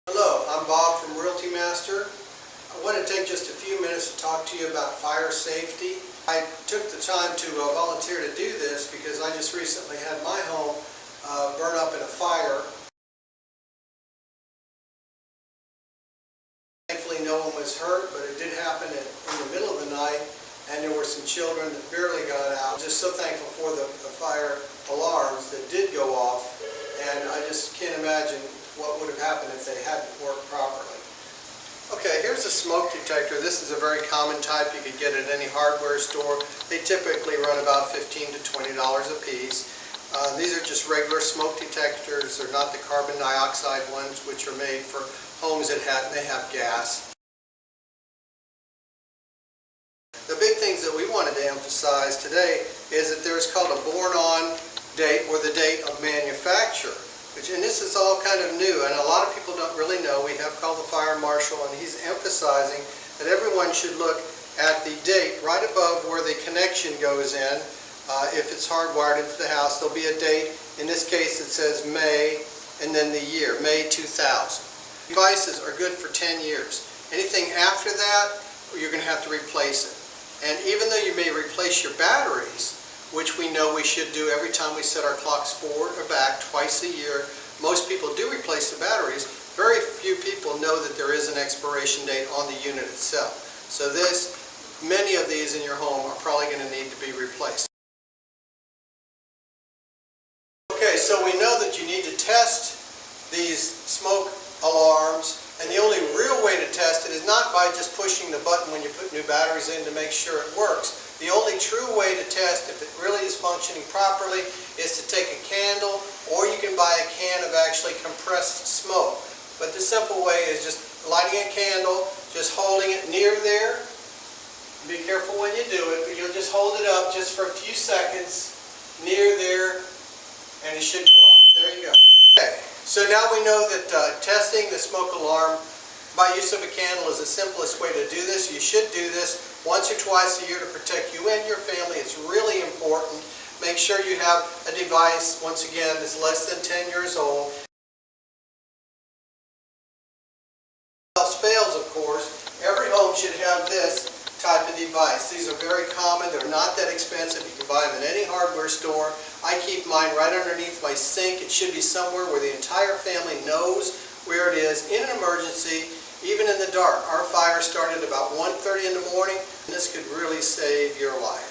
Hello, I'm Bob from Realty Master. I want to take just a few minutes to talk to you about fire safety. I took the time to volunteer to do this because I just recently had my home burn up in a fire. Thankfully no one was hurt, but it did happen in the middle of the night, and there were some children that barely got out. I'm just so thankful for the fire alarms that did go off, and I just can't imagine what would have happened if they hadn't worked properly. Okay, here's a smoke detector. This is a very common type. You could get it at any hardware store. They typically run about $15 to $20 a piece. These are just regular smoke detectors. They're not the carbon dioxide ones, which are made for homes that may have gas. The big things that we wanted to emphasize today is that there's called a born-on date, or the date of manufacture. And this is all kind of new, and a lot of people don't really know. We have called the fire marshal, and he's emphasizing that everyone should look at the date right above where the connection goes in. If it's hardwired into the house, there'll be a date. In this case, it says May, and then the year, May 2000. Devices are good for 10 years. Anything after that, you're going to have to replace it. And even though you may replace your batteries, which we know we should do every time we set our clocks forward or back twice a year, most people do replace the batteries. Very few people know that there is an expiration date on the unit itself. So many of these in your home are probably going to need to be replaced. Okay, so we know that you need to test these smoke alarms, and the only real way to test it is not by just pushing the button when you put new batteries in to make sure it works. The only true way to test if it really is functioning properly is to take a candle, or you can buy a can of actually compressed smoke. But the simple way is just lighting a candle, just holding it near there. Be careful when you do it, but you'll just hold it up just for a few seconds near there, and it should go off. There you go. Okay, so now we know that testing the smoke alarm by use of a candle is the simplest way to do this. You should do this once or twice a year to protect you and your family. It's really important. Make sure you have a device, once again, that's less than 10 years old. If else fails, of course, every home should have this type of device. These are very common. They're not that expensive. You can buy them at any hardware store. I keep mine right underneath my sink. It should be somewhere where the entire family knows where it is in an emergency. Even in the dark. Our fire started about 1:30 in the morning, and this could really save your life.